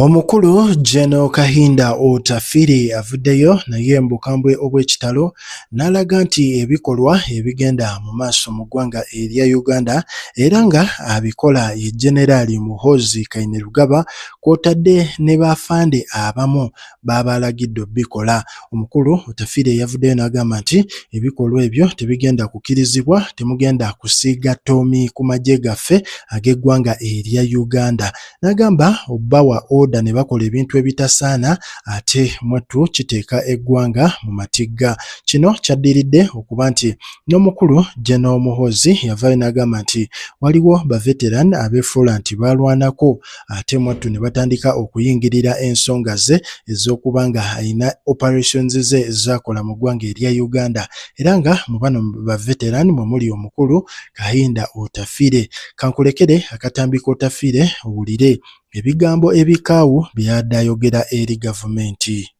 Omukulu General Kahinda Otafire avuddeyo naye mbukambwe obw'ekitalo n'alaga nti ebikolwa ebigenda mu maaso mu ggwanga erya Uganda era nga abikola ye Generali Muhoozi Kainerugaba kw'otadde ne bafande abamu b'abalagidde obbikola. Omukulu Otafire yavuddeyo n'agamba nti ebikolwa ebyo tebigenda kukkirizibwa, temugenda kusiiga ttoomi ku magye gaffe ag'eggwanga erya Uganda. N'agamba obbawa ne bakola ebintu ebitasaana ate mwattu kiteeka eggwanga mu matigga. Kino kyaddiridde okuba nti n'omukulu General Muhoozi yavaayo n'agamba nti waliwo baveteran abeefuula nti baalwanako ate mwattu ne batandika okuyingirira ensonga ze ez'okuba nga alina operations ze z'akola mu ggwanga erya Uganda era nga mu bano baveteran mwe muli omukulu Kahinda Otafire. Kankulekere akatambi k'Otafire owulire ebigambo ebikaawu by'adde ayogera eri gavumenti.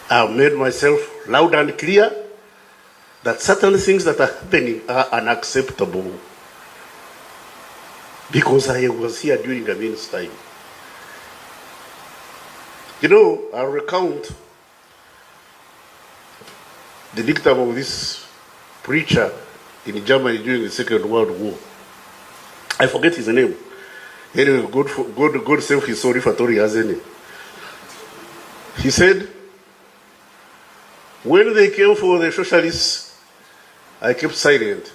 I've made myself loud and clear that certain things that are happening are unacceptable because I was here during the means time. You know, I'll recount the dictum of this preacher in Germany during the Second World War. I forget his name. Anyway, God save his soul if at all he has any. He said, when they came for the socialists, I kept silent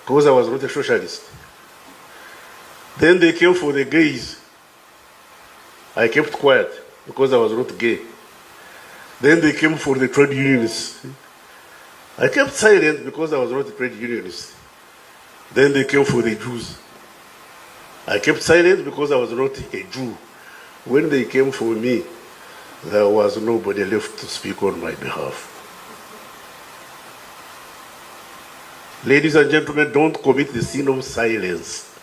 because I was not a socialist. Then they came for the gays. I kept quiet because I was not gay. Then they came for the trade unionists. I kept silent because I was not a trade unionist. Then they came for the Jews. I kept silent because I was not a Jew. When they came for me, there was nobody left to speak on my behalf. Ladies and gentlemen, don't commit the sin of silence.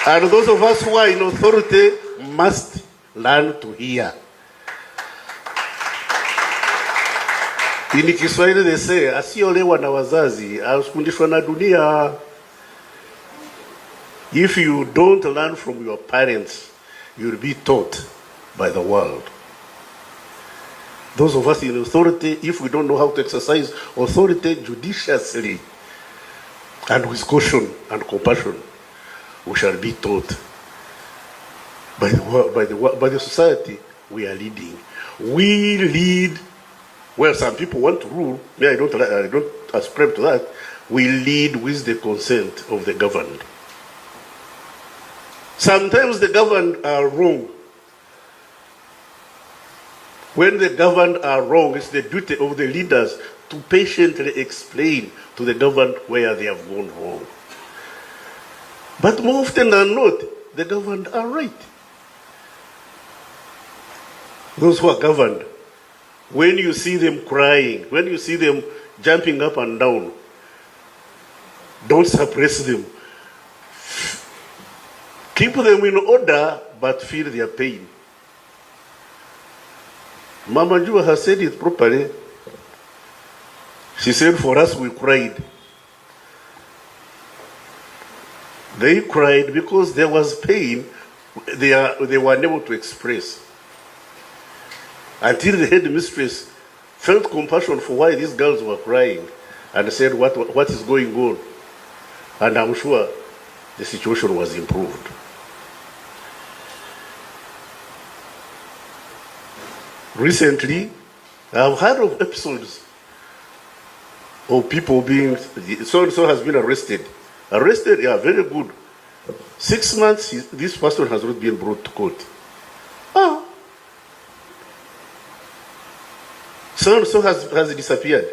And those of us who are in authority must learn to hear. In Kiswahili they say, asiolewa na wazazi, afundishwa na dunia. If you don't learn from your parents, you'll be taught by the world. Those of us in authority, if we don't know how to exercise authority judiciously and with caution and compassion, we shall be taught by the society we are leading. We lead. Well, some people want to rule. Me, I don't ascribe to that. We lead with the consent of the governed. Sometimes the governed are wrong. When the governed are wrong, it's the duty of the leaders to patiently explain to the governed where they have gone wrong. But more often than not, the governed are right. Those who are governed, when you see them crying, when you see them jumping up and down, don't suppress them. Keep them in order, but feel their pain. Mama Jua has said it properly. She said, for us, we cried. They cried because there was pain they were unable to express. Until the headmistress felt compassion for why these girls were crying and said, what is going on? And I'm sure the situation was improved. Recently, I've heard of episodes of people being, so-and-so has been arrested. Arrested, yeah, very good. 6 months, this person has not been brought to court. So has disappeared.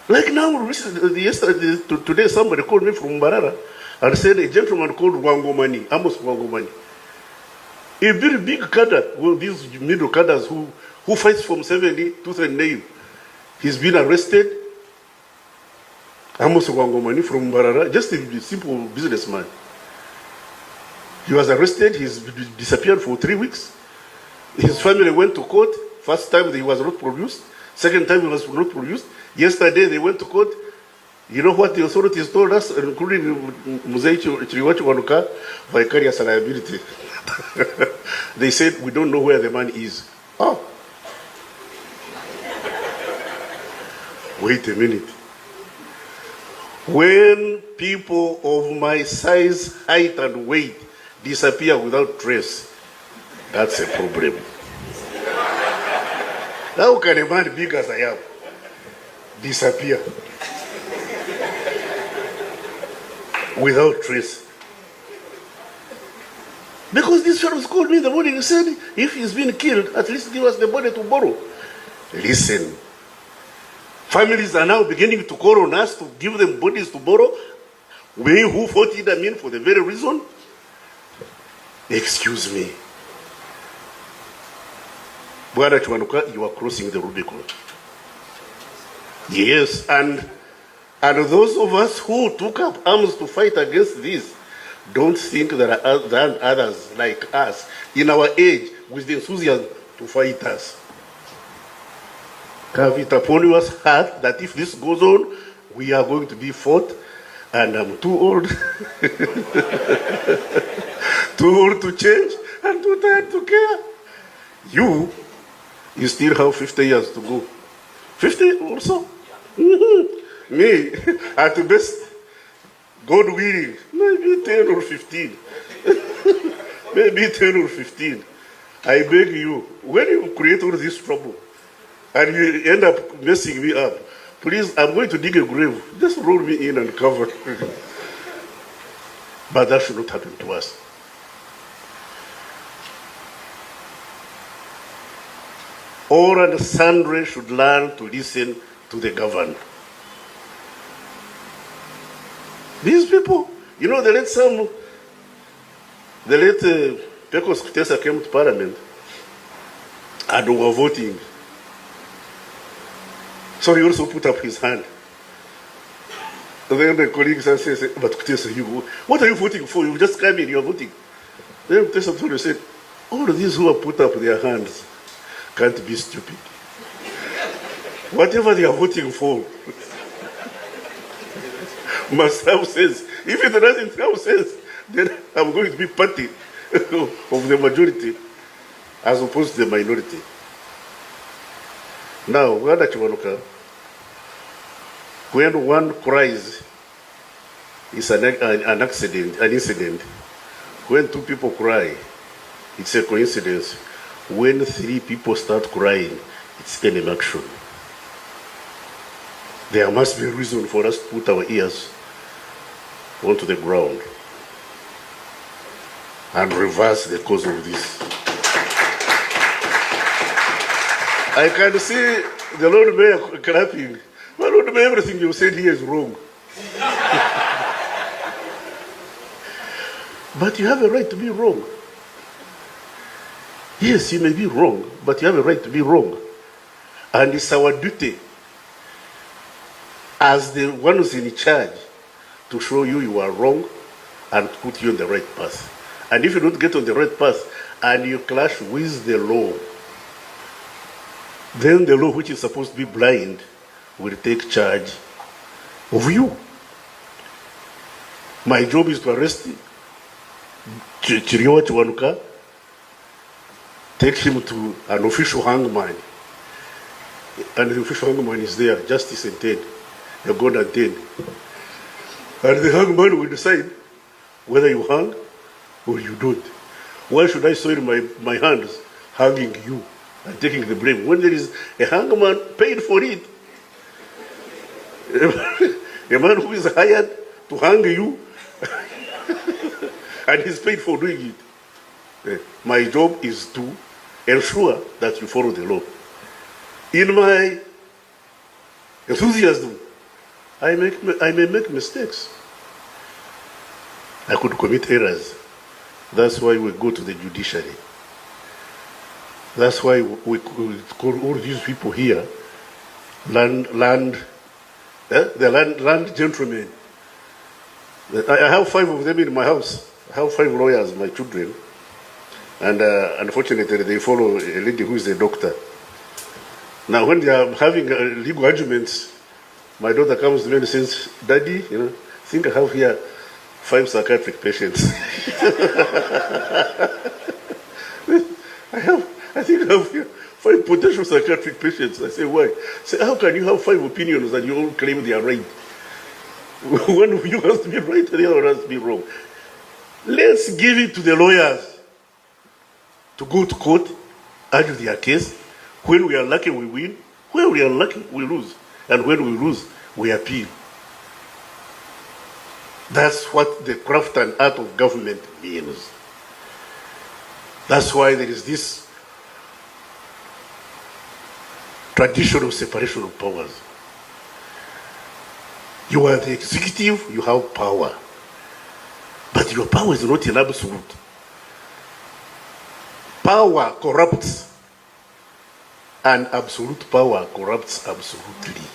Like now, yesterday, today, somebody called me from Mbarara and said a gentleman called Wangomani, Amos Wangomani, a very big cadre, well, these middle cadres who fights from 70 to 39. He's been arrested. Amos Wangomani from Mbarara, just a simple businessman. He was arrested. He's disappeared for 3 weeks. His family went to court. First time he was not produced. Second time he was not produced. Yesterday they went to court. You know what the authorities told us, including Muhoozi Kainerugaba, vicarious liability. They said, we don't know where the man is. Oh. Wait a minute. When people of my size, height, and weight disappear without trace, that's a problem. How can a man big as I am disappear without trace? Because this fellow called me in the morning and said, if he's been killed, at least give us the body to borrow. Listen, families are now beginning to call on us to give them bodies to borrow. We who fought Idi Amin for the very reason. Excuse me. Bwana Kiwanuka, you are crossing the Rubicon. Yes, and those of us who took up arms to fight against this don't think there are others like us in our age with the enthusiasm to fight us. Have it upon us heart that if this goes on, we are going to be fought, and I'm too old, too old to change and too tired to care. You still have 50 years to go. 50 or so? Me, at the best, God willing, maybe 10 or 15. Maybe 10 or 15. I beg you, when you create all this trouble, and you end up messing me up, please, I'm going to dig a grave. Just roll me in and cover. But that should not happen to us. All and sundry should learn to listen to the governed. These people, you know, the late Pecos Kutesa came to Parliament and we were voting. So he also put up his hand. And then the colleagues said, but Kutesa, what are you voting for? You just come in, you are voting. Then Kutesa said, all of these who have put up their hands can't be stupid. Whatever they are voting for must have sense. If it doesn't have sense, then I'm going to be party of the majority as opposed to the minority. Now, when one cries, it's an accident, an incident. When two people cry, it's a coincidence. When three people start crying, it's an action. There must be a reason for us to put our ears onto the ground and reverse the cause of this. I can see the Lord Mayor clapping. My Lord Mayor, everything you said here is wrong. But you have a right to be wrong. Yes, you may be wrong, but you have a right to be wrong. And it's our duty as the one who's in charge to show you are wrong and put you on the right path. And if you don't get on the right path and you clash with the law, then the law, which is supposed to be blind, will take charge of you. My job is to arrest Chiriowa Kiwanuka, take him to an official hangman. And the official hangman is there, justice intent, the God intent. And the hangman will decide whether you hang or you don't. Why should I soil my hands hanging you and taking the blame when there is a hangman paid for it? A man who is hired to hang you and he's paid for doing it. My job is to ensure that you follow the law. In my enthusiasm, I may make mistakes. I could commit errors. That's why we go to the judiciary. That's why we call all these people here land gentlemen. I have 5 of them in my house. I have 5 lawyers, my children. And unfortunately, they follow a lady who is a doctor. Now, when they are having legal arguments, My daughter comes to me and says, Daddy, I think I have here 5 psychiatric patients. I think I have here 5 potential psychiatric patients. I say, why? I say, how can you have 5 opinions and you all claim they are right? One of you has to be right and the other has to be wrong. Let's give it to the lawyers to go to court, argue their case. When we are lucky, we win. When we are lucky, we lose. And when we lose, we appeal. That's what the craft and art of government means. That's why there is this tradition of separation of powers. You are the executive, you have power. But your power is not an absolute. Power corrupts, and absolute power corrupts absolutely.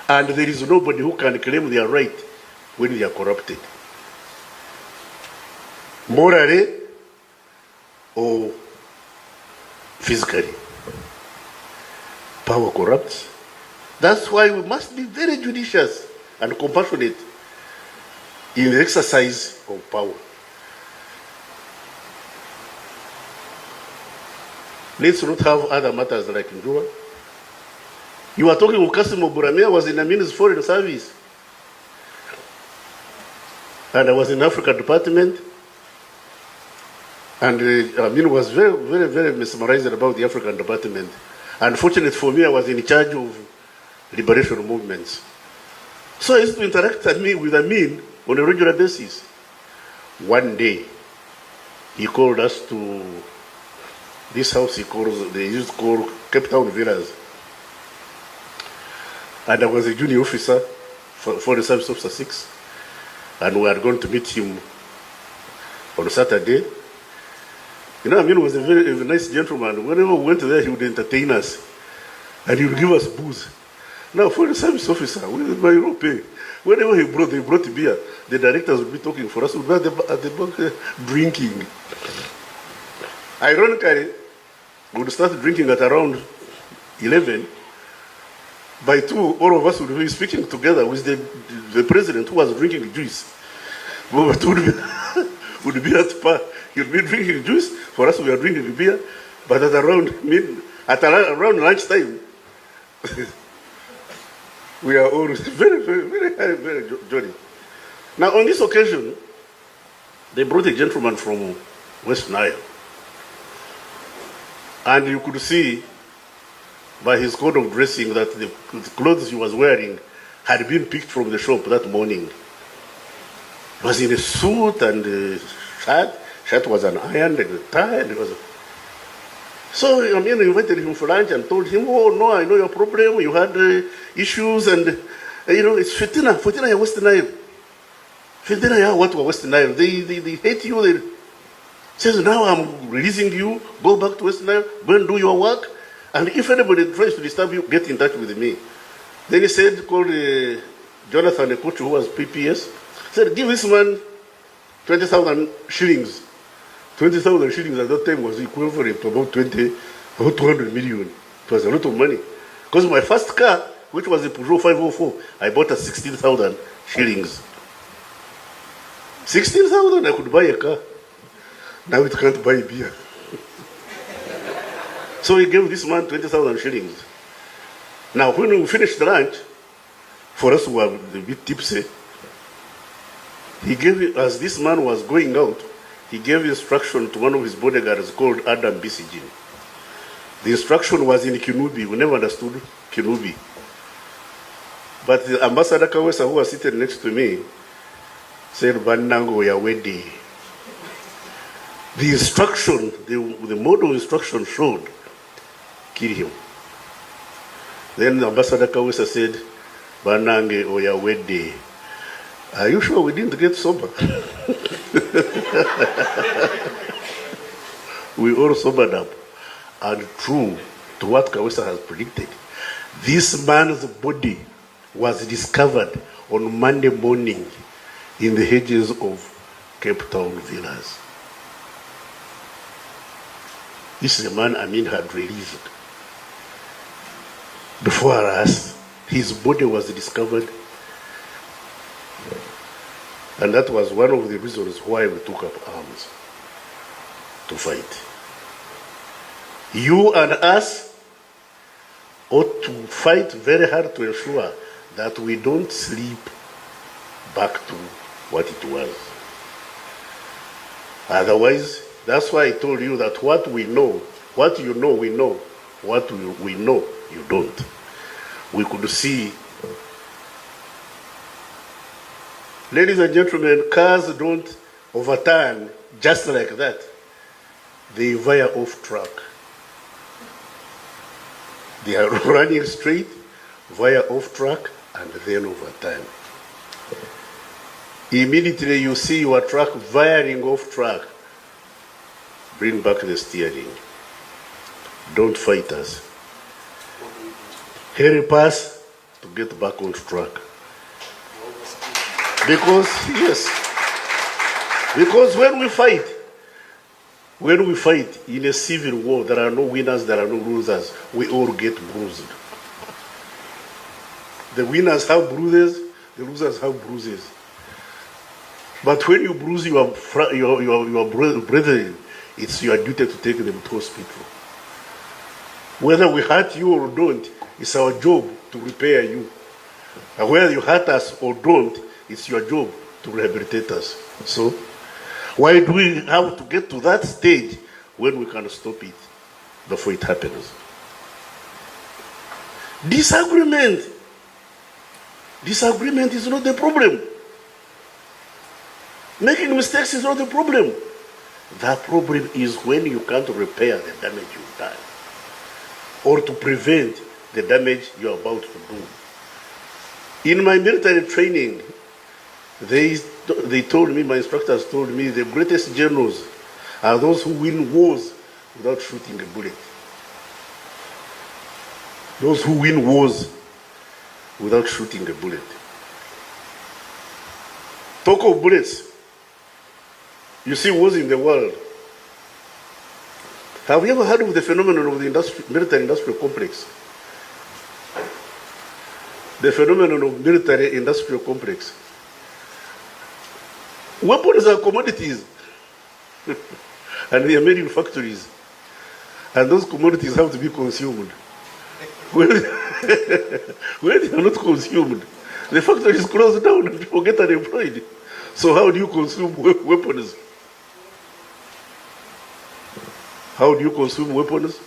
And there is nobody who can claim they are right when they are corrupted. Morally or physically. Power corrupts. That's why we must be very judicious and compassionate in the exercise of power. Let's not have other matters like Njua. You are talking of Kassim Buramia was in the Ministry Foreign Service. And I was in Africa Department. And Amin was very, very, very mesmerized about the African Department. Unfortunately for me, I was in charge of liberation movements. So I used to interact with Amin on a regular basis. One day, he called us to this house they used to call Cape Town Villas. And I was a junior officer for the Service Officer 6. And we are going to meet him on Saturday. Amin was a very nice gentleman. Whenever we went there, he would entertain us. And he would give us booze. Now, for the service officer, with my pay, whenever they brought beer, the directors would be talking for us. We would be at the back drinking. Ironically, we would start drinking at around 11. By 2, all of us would be speaking together with the president who was drinking juice. We would be at par. He would be drinking juice. For us, we are drinking beer. But at around lunchtime, we are all very, very, very, very, very jolly. Now, on this occasion, they brought a gentleman from West Nile. And you could see by his code of dressing that the clothes he was wearing had been picked from the shop that morning. He was in a suit and a shirt. Shirt was an iron and a tie. And it was So I invited him for lunch and told him, oh no, I know your problem. You had issues and it's Fitina, West Nile. Fitina, what was West Nile? They hate you. They says, now I'm releasing you. Go back to West Nile. Go and do your work. And if anybody tries to disturb you, get in touch with me. Then he said, called Jonathan, the coach who was PPS, said, give this man 20,000 shillings. 20,000 shillings at that time was equivalent to about 200 million. It was a lot of money. Because my first car, which was a Peugeot 504, I bought at 16,000 shillings. 16,000, I could buy a car. Now it can't buy beer. So he gave this man 20,000 shillings. Now when we finished the lunch, for us who were a bit tipsy, he gave, as this man was going out, he gave instruction to one of his bodyguards called Adam Bisijin. The instruction was in Kinubi. We never understood Kinubi. But the Ambassador Kawesa, who was sitting next to me, said, Banango, we are ready. The instruction, the model instruction showed, kill him. Then the Ambassador Kawesa said, Banange, we are ready. Are you sure we didn't get sober? We all sobered up. And true to what Kawesa has predicted, this man's body was discovered on Monday morning in the hedges of Cape Town Villas. This is a man Amin had released before us his body was discovered. And that was one of the reasons why we took up arms to fight. You and us ought to fight very hard to ensure that we don't slip back to what it was. Otherwise, that's why I told you that what we know, what you know, we know. What we know, you don't. We could see, ladies and gentlemen, cars don't overturn just like that. They veer off track. They are running straight, veer off track, and then overturn. Immediately you see your truck veering off track, bring back the steering. Don't fight us. Help us to get back on track. Because, yes, because when we fight in a civil war, there are no winners, there are no losers. We all get bruised. The winners have bruises, the losers have bruises. But when you bruise your brethren, it's your duty to take them to hospital. Whether we hurt you or don't, it's our job to repair you. And whether you hurt us or don't, it's your job to rehabilitate us. So, why do we have to get to that stage when we can stop it before it happens? Disagreement is not the problem. Making mistakes is not the problem. The problem is when you can't repair the damage you've done, or to prevent the damage you're about to do. In my military training, they told me, my instructors told me, the greatest generals are those who win wars without shooting a bullet. Those who win wars without shooting a bullet. Talk of bullets. You see wars in the world. Have you ever heard of the phenomenon of the military-industrial complex? The phenomenon of military-industrial complex. Weapons are commodities, and they are made in factories, and those commodities have to be consumed. When they are not consumed, the factory is closed down and people get unemployed. So how do you consume weapons? How do you consume weapons?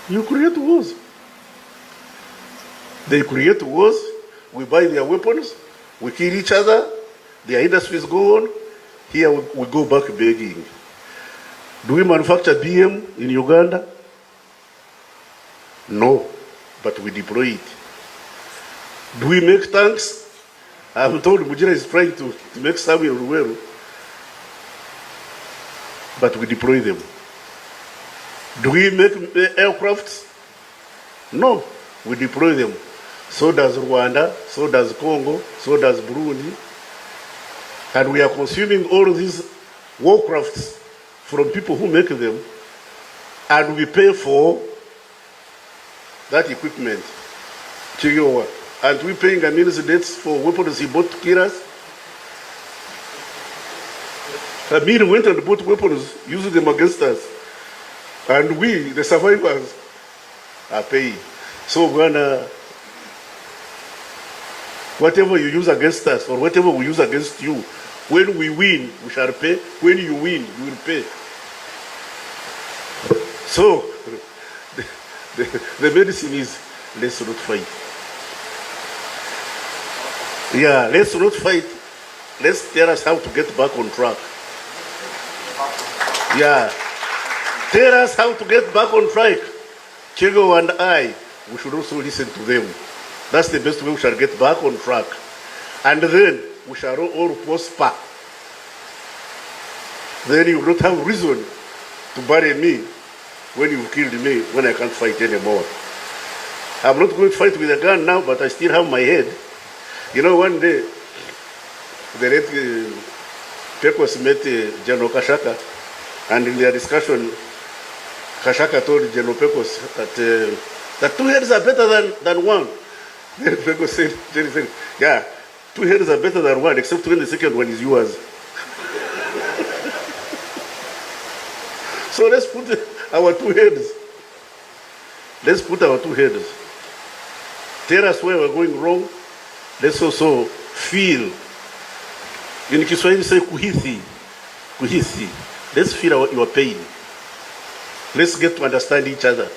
You create wars. They create wars, we buy their weapons, we kill each other, their industries go on, here we go back begging. Do we manufacture BM in Uganda? No, but we deploy it. Do we make tanks? I'm told Mujira is trying to make some in Ruweru, but we deploy them. Do we make aircrafts? No, we deploy them. So does Rwanda, so does Congo, so does Burundi. And we are consuming all these warcrafts from people who make them, and we pay for that equipment. And we paying Amin's debts for weapons he bought to kill us. Amin went and bought weapons, using them against us. And we, the survivors, are paying. So Ghana, whatever you use against us, or whatever we use against you, when we win, we shall pay. When you win, you will pay. So, the medicine is, let's not fight. Yeah, let's not fight. Let's tell us how to get back on track. Yeah. Tell us how to get back on track. Chigo and I, we should also listen to them. That's the best way we shall get back on track. And then we shall all prosper. Then you will not have reason to bury me when you've killed me, when I can't fight anymore. I'm not going to fight with a gun now, but I still have my head. You know, one day, the late Pecos met General Kashaka, and in their discussion, Kashaka told General Pecos that That 2 heads are better than one. Then Bego said, Jerry said, yeah, 2 heads are better than one, except when the second one is yours. So let's put our 2 heads. Let's put our 2 heads. Tell us where we're going wrong. Let's also feel. In Kiswahili say kuhisi. Kuhisi. Let's feel your pain. Let's get to understand each other.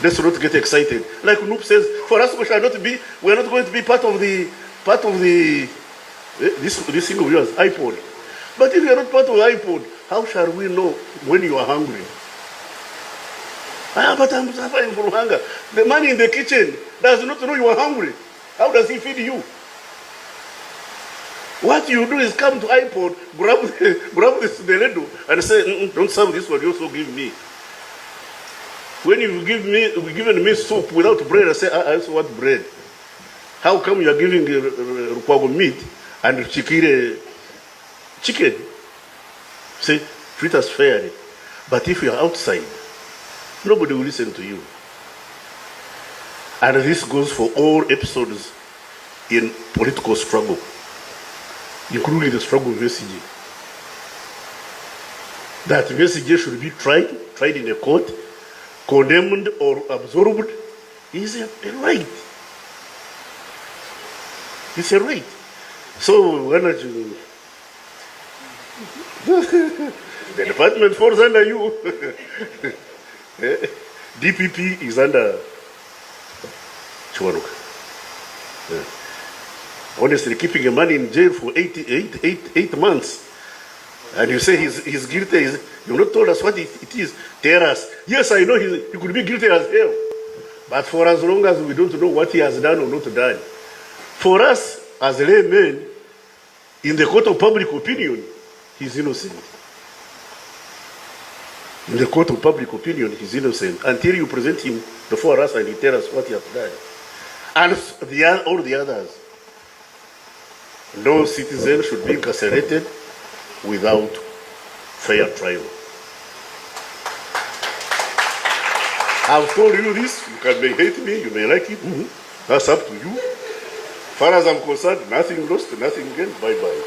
Let's not get excited. Like Noop says, for us we are not going to be part of the this thing of yours, iPod. But if you are not part of iPod, how shall we know when you are hungry? But I'm suffering from hunger. The man in the kitchen does not know you are hungry. How does he feed you? What you do is come to iPod, grab this Beledo and say, don't serve this one, you also give me. When you've given me soup without bread, I say, I also want bread. How come you are giving Rukwago meat and chicken? Say, treat us fairly. But if you are outside, nobody will listen to you. And this goes for all episodes in political struggle, including the struggle of VCG. That VCG should be tried in a court, condemned or absorbed, is a right. It's a right. So why not you? The department falls under you. DPP is under Chiwanuka. Honestly, keeping a man in jail for 8 months, and you say he's guilty. You've not told us what it is. Tell us. Yes, I know he could be guilty as hell. But for as long as we don't know what he has done or not done, for us as laymen, in the court of public opinion, he's innocent. In the court of public opinion, he's innocent until you present him before us and he tells us what he has done. And all the others. No citizen should be incarcerated without fair trial. I've told you this. You can hate me, you may like it. That's up to you. As far as I'm concerned, nothing lost, nothing gained. Bye-bye.